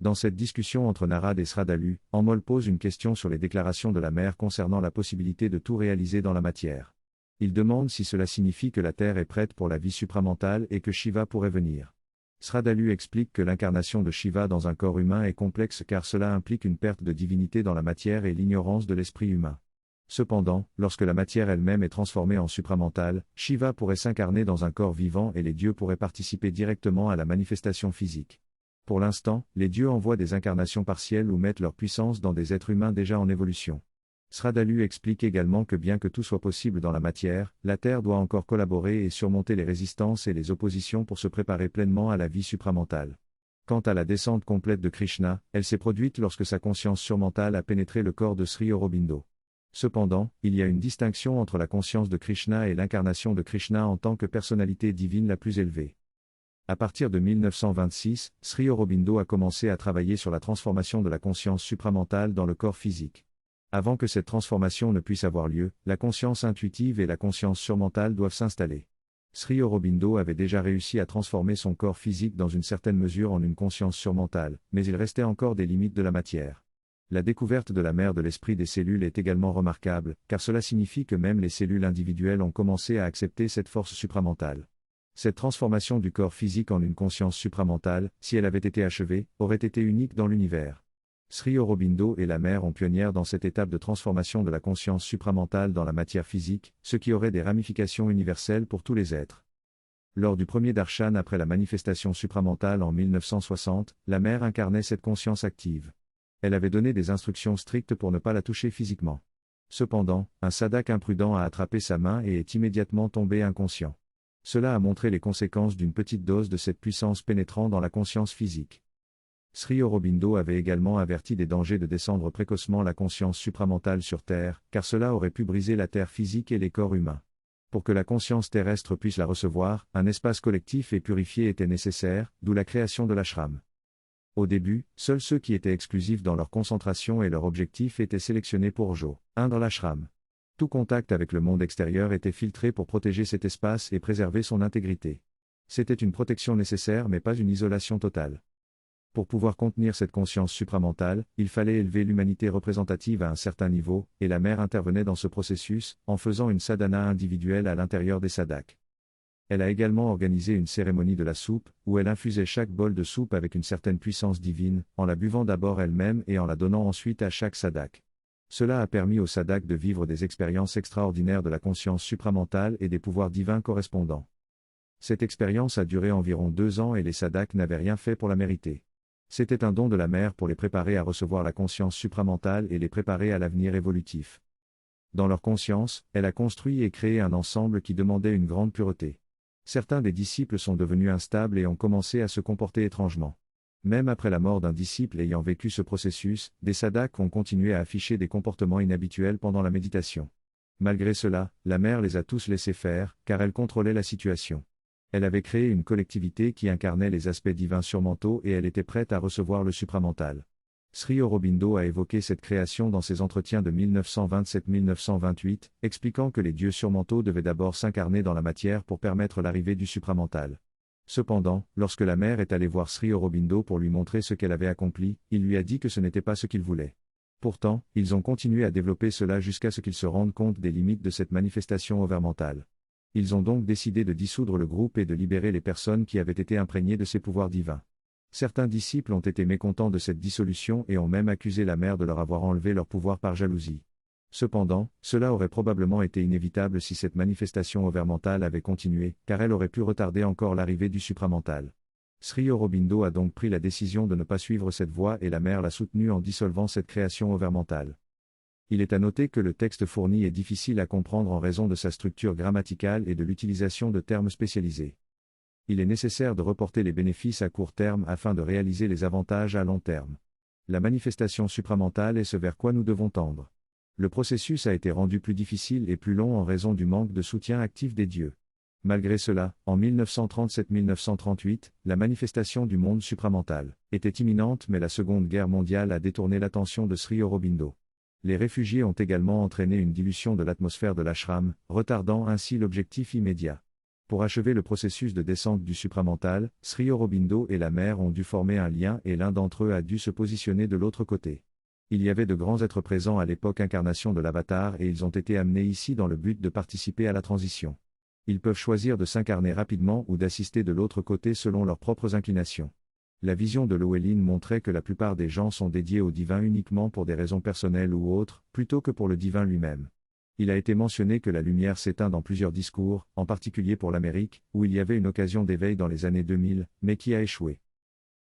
Dans cette discussion entre Narad et Sradalu, Anmol pose une question sur les déclarations de la mère concernant la possibilité de tout réaliser dans la matière. Il demande si cela signifie que la Terre est prête pour la vie supramentale et que Shiva pourrait venir. Sradalu explique que l'incarnation de Shiva dans un corps humain est complexe car cela implique une perte de divinité dans la matière et l'ignorance de l'esprit humain. Cependant, lorsque la matière elle-même est transformée en supramentale, Shiva pourrait s'incarner dans un corps vivant et les dieux pourraient participer directement à la manifestation physique. Pour l'instant, les dieux envoient des incarnations partielles ou mettent leur puissance dans des êtres humains déjà en évolution. Sradalu explique également que bien que tout soit possible dans la matière, la Terre doit encore collaborer et surmonter les résistances et les oppositions pour se préparer pleinement à la vie supramentale. Quant à la descente complète de Krishna, elle s'est produite lorsque sa conscience surmentale a pénétré le corps de Sri Aurobindo. Cependant, il y a une distinction entre la conscience de Krishna et l'incarnation de Krishna en tant que personnalité divine la plus élevée. À partir de 1926, Sri Aurobindo a commencé à travailler sur la transformation de la conscience supramentale dans le corps physique. Avant que cette transformation ne puisse avoir lieu, la conscience intuitive et la conscience surmentale doivent s'installer. Sri Aurobindo avait déjà réussi à transformer son corps physique dans une certaine mesure en une conscience surmentale, mais il restait encore des limites de la matière. La découverte de la mère de l'esprit des cellules est également remarquable, car cela signifie que même les cellules individuelles ont commencé à accepter cette force supramentale. Cette transformation du corps physique en une conscience supramentale, si elle avait été achevée, aurait été unique dans l'univers. Sri Aurobindo et la mère ont pionnière dans cette étape de transformation de la conscience supramentale dans la matière physique, ce qui aurait des ramifications universelles pour tous les êtres. Lors du premier darshan après la manifestation supramentale en 1960, la mère incarnait cette conscience active. Elle avait donné des instructions strictes pour ne pas la toucher physiquement. Cependant, un sadhak imprudent a attrapé sa main et est immédiatement tombé inconscient. Cela a montré les conséquences d'une petite dose de cette puissance pénétrant dans la conscience physique. Sri Aurobindo avait également averti des dangers de descendre précocement la conscience supramentale sur Terre, car cela aurait pu briser la Terre physique et les corps humains. Pour que la conscience terrestre puisse la recevoir, un espace collectif et purifié était nécessaire, d'où la création de l'ashram. Au début, seuls ceux qui étaient exclusifs dans leur concentration et leur objectif étaient sélectionnés pour joindre l'ashram. Tout contact avec le monde extérieur était filtré pour protéger cet espace et préserver son intégrité. C'était une protection nécessaire mais pas une isolation totale. Pour pouvoir contenir cette conscience supramentale, il fallait élever l'humanité représentative à un certain niveau, et la mère intervenait dans ce processus, en faisant une sadhana individuelle à l'intérieur des sadhaks. Elle a également organisé une cérémonie de la soupe, où elle infusait chaque bol de soupe avec une certaine puissance divine, en la buvant d'abord elle-même et en la donnant ensuite à chaque sadhak. Cela a permis aux sadhaks de vivre des expériences extraordinaires de la conscience supramentale et des pouvoirs divins correspondants. Cette expérience a duré environ 2 ans et les sadhaks n'avaient rien fait pour la mériter. C'était un don de la mère pour les préparer à recevoir la conscience supramentale et les préparer à l'avenir évolutif. Dans leur conscience, elle a construit et créé un ensemble qui demandait une grande pureté. Certains des disciples sont devenus instables et ont commencé à se comporter étrangement. Même après la mort d'un disciple ayant vécu ce processus, des sadhaks ont continué à afficher des comportements inhabituels pendant la méditation. Malgré cela, la mère les a tous laissés faire, car elle contrôlait la situation. Elle avait créé une collectivité qui incarnait les aspects divins surmentaux et elle était prête à recevoir le supramental. Sri Aurobindo a évoqué cette création dans ses entretiens de 1927-1928, expliquant que les dieux surmentaux devaient d'abord s'incarner dans la matière pour permettre l'arrivée du supramental. Cependant, lorsque la mère est allée voir Sri Aurobindo pour lui montrer ce qu'elle avait accompli, il lui a dit que ce n'était pas ce qu'il voulait. Pourtant, ils ont continué à développer cela jusqu'à ce qu'ils se rendent compte des limites de cette manifestation overmentale. Ils ont donc décidé de dissoudre le groupe et de libérer les personnes qui avaient été imprégnées de ces pouvoirs divins. Certains disciples ont été mécontents de cette dissolution et ont même accusé la mère de leur avoir enlevé leur pouvoir par jalousie. Cependant, cela aurait probablement été inévitable si cette manifestation overmentale avait continué, car elle aurait pu retarder encore l'arrivée du supramental. Sri Aurobindo a donc pris la décision de ne pas suivre cette voie et la mère l'a soutenue en dissolvant cette création overmentale. Il est à noter que le texte fourni est difficile à comprendre en raison de sa structure grammaticale et de l'utilisation de termes spécialisés. Il est nécessaire de reporter les bénéfices à court terme afin de réaliser les avantages à long terme. La manifestation supramentale est ce vers quoi nous devons tendre. Le processus a été rendu plus difficile et plus long en raison du manque de soutien actif des dieux. Malgré cela, en 1937-1938, la manifestation du monde supramental était imminente mais la Seconde Guerre mondiale a détourné l'attention de Sri Aurobindo. Les réfugiés ont également entraîné une dilution de l'atmosphère de l'ashram, retardant ainsi l'objectif immédiat. Pour achever le processus de descente du supramental, Sri Aurobindo et la mère ont dû former un lien et l'un d'entre eux a dû se positionner de l'autre côté. Il y avait de grands êtres présents à l'époque incarnation de l'avatar et ils ont été amenés ici dans le but de participer à la transition. Ils peuvent choisir de s'incarner rapidement ou d'assister de l'autre côté selon leurs propres inclinations. La vision de Llewellyn montrait que la plupart des gens sont dédiés au divin uniquement pour des raisons personnelles ou autres, plutôt que pour le divin lui-même. Il a été mentionné que la lumière s'éteint dans plusieurs discours, en particulier pour l'Amérique, où il y avait une occasion d'éveil dans les années 2000, mais qui a échoué.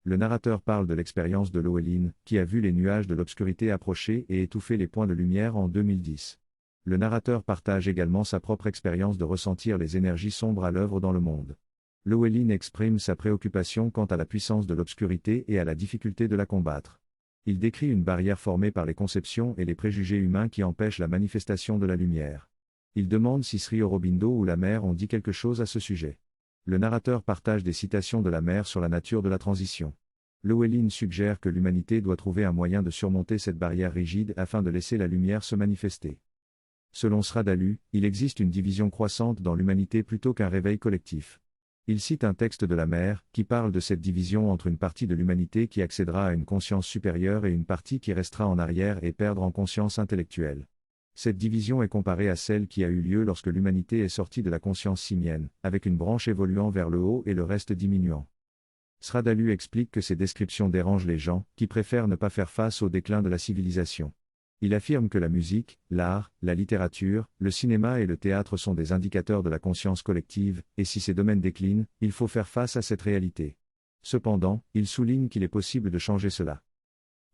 Le narrateur parle de l'expérience de Llewellyn, qui a vu les nuages de l'obscurité approcher et étouffer les points de lumière en 2010. Le narrateur partage également sa propre expérience de ressentir les énergies sombres à l'œuvre dans le monde. Llewellyn exprime sa préoccupation quant à la puissance de l'obscurité et à la difficulté de la combattre. Il décrit une barrière formée par les conceptions et les préjugés humains qui empêchent la manifestation de la lumière. Il demande si Sri Aurobindo ou la mère ont dit quelque chose à ce sujet. Le narrateur partage des citations de la mère sur la nature de la transition. Llewellyn suggère que l'humanité doit trouver un moyen de surmonter cette barrière rigide afin de laisser la lumière se manifester. Selon Sradalu, il existe une division croissante dans l'humanité plutôt qu'un réveil collectif. Il cite un texte de la mère, qui parle de cette division entre une partie de l'humanité qui accédera à une conscience supérieure et une partie qui restera en arrière et perdre en conscience intellectuelle. Cette division est comparée à celle qui a eu lieu lorsque l'humanité est sortie de la conscience simienne, avec une branche évoluant vers le haut et le reste diminuant. Sradalu explique que ces descriptions dérangent les gens, qui préfèrent ne pas faire face au déclin de la civilisation. Il affirme que la musique, l'art, la littérature, le cinéma et le théâtre sont des indicateurs de la conscience collective, et si ces domaines déclinent, il faut faire face à cette réalité. Cependant, il souligne qu'il est possible de changer cela.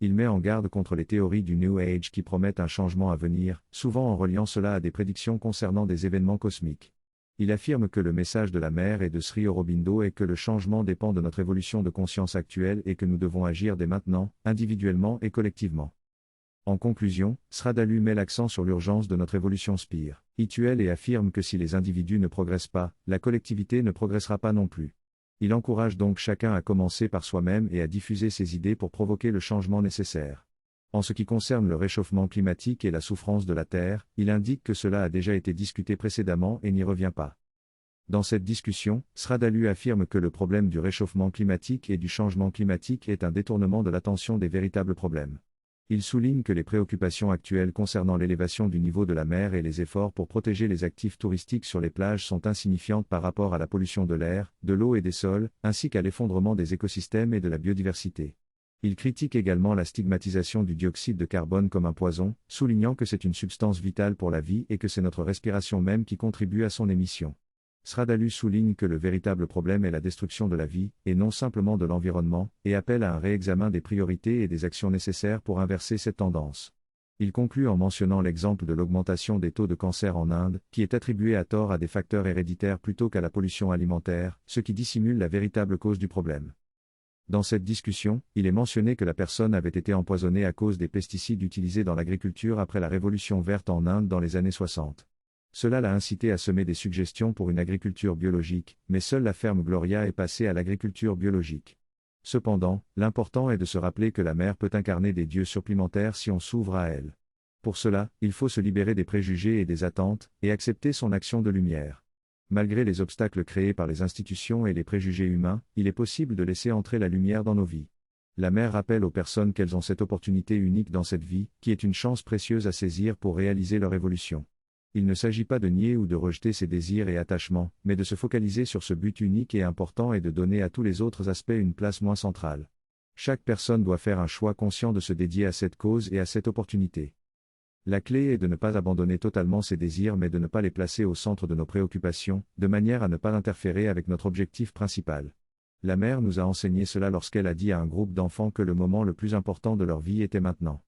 Il met en garde contre les théories du New Age qui promettent un changement à venir, souvent en reliant cela à des prédictions concernant des événements cosmiques. Il affirme que le message de la mère et de Sri Aurobindo est que le changement dépend de notre évolution de conscience actuelle et que nous devons agir dès maintenant, individuellement et collectivement. En conclusion, Sradalu met l'accent sur l'urgence de notre évolution spirituelle et affirme que si les individus ne progressent pas, la collectivité ne progressera pas non plus. Il encourage donc chacun à commencer par soi-même et à diffuser ses idées pour provoquer le changement nécessaire. En ce qui concerne le réchauffement climatique et la souffrance de la Terre, il indique que cela a déjà été discuté précédemment et n'y revient pas. Dans cette discussion, Sradalu affirme que le problème du réchauffement climatique et du changement climatique est un détournement de l'attention des véritables problèmes. Il souligne que les préoccupations actuelles concernant l'élévation du niveau de la mer et les efforts pour protéger les actifs touristiques sur les plages sont insignifiantes par rapport à la pollution de l'air, de l'eau et des sols, ainsi qu'à l'effondrement des écosystèmes et de la biodiversité. Il critique également la stigmatisation du dioxyde de carbone comme un poison, soulignant que c'est une substance vitale pour la vie et que c'est notre respiration même qui contribue à son émission. Sradalu souligne que le véritable problème est la destruction de la vie, et non simplement de l'environnement, et appelle à un réexamen des priorités et des actions nécessaires pour inverser cette tendance. Il conclut en mentionnant l'exemple de l'augmentation des taux de cancer en Inde, qui est attribué à tort à des facteurs héréditaires plutôt qu'à la pollution alimentaire, ce qui dissimule la véritable cause du problème. Dans cette discussion, il est mentionné que la personne avait été empoisonnée à cause des pesticides utilisés dans l'agriculture après la révolution verte en Inde dans les années 60. Cela l'a incité à semer des suggestions pour une agriculture biologique, mais seule la ferme Gloria est passée à l'agriculture biologique. Cependant, l'important est de se rappeler que la mer peut incarner des dieux supplémentaires si on s'ouvre à elle. Pour cela, il faut se libérer des préjugés et des attentes, et accepter son action de lumière. Malgré les obstacles créés par les institutions et les préjugés humains, il est possible de laisser entrer la lumière dans nos vies. La mère rappelle aux personnes qu'elles ont cette opportunité unique dans cette vie, qui est une chance précieuse à saisir pour réaliser leur évolution. Il ne s'agit pas de nier ou de rejeter ses désirs et attachements, mais de se focaliser sur ce but unique et important et de donner à tous les autres aspects une place moins centrale. Chaque personne doit faire un choix conscient de se dédier à cette cause et à cette opportunité. La clé est de ne pas abandonner totalement ses désirs mais de ne pas les placer au centre de nos préoccupations, de manière à ne pas interférer avec notre objectif principal. La mère nous a enseigné cela lorsqu'elle a dit à un groupe d'enfants que le moment le plus important de leur vie était maintenant.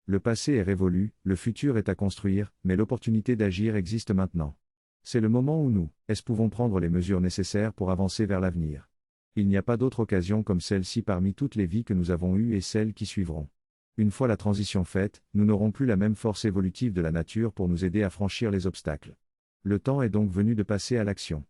Le passé est révolu, le futur est à construire, mais l'opportunité d'agir existe maintenant. C'est le moment où nous, pouvons prendre les mesures nécessaires pour avancer vers l'avenir. Il n'y a pas d'autre occasion comme celle-ci parmi toutes les vies que nous avons eues et celles qui suivront. Une fois la transition faite, nous n'aurons plus la même force évolutive de la nature pour nous aider à franchir les obstacles. Le temps est donc venu de passer à l'action.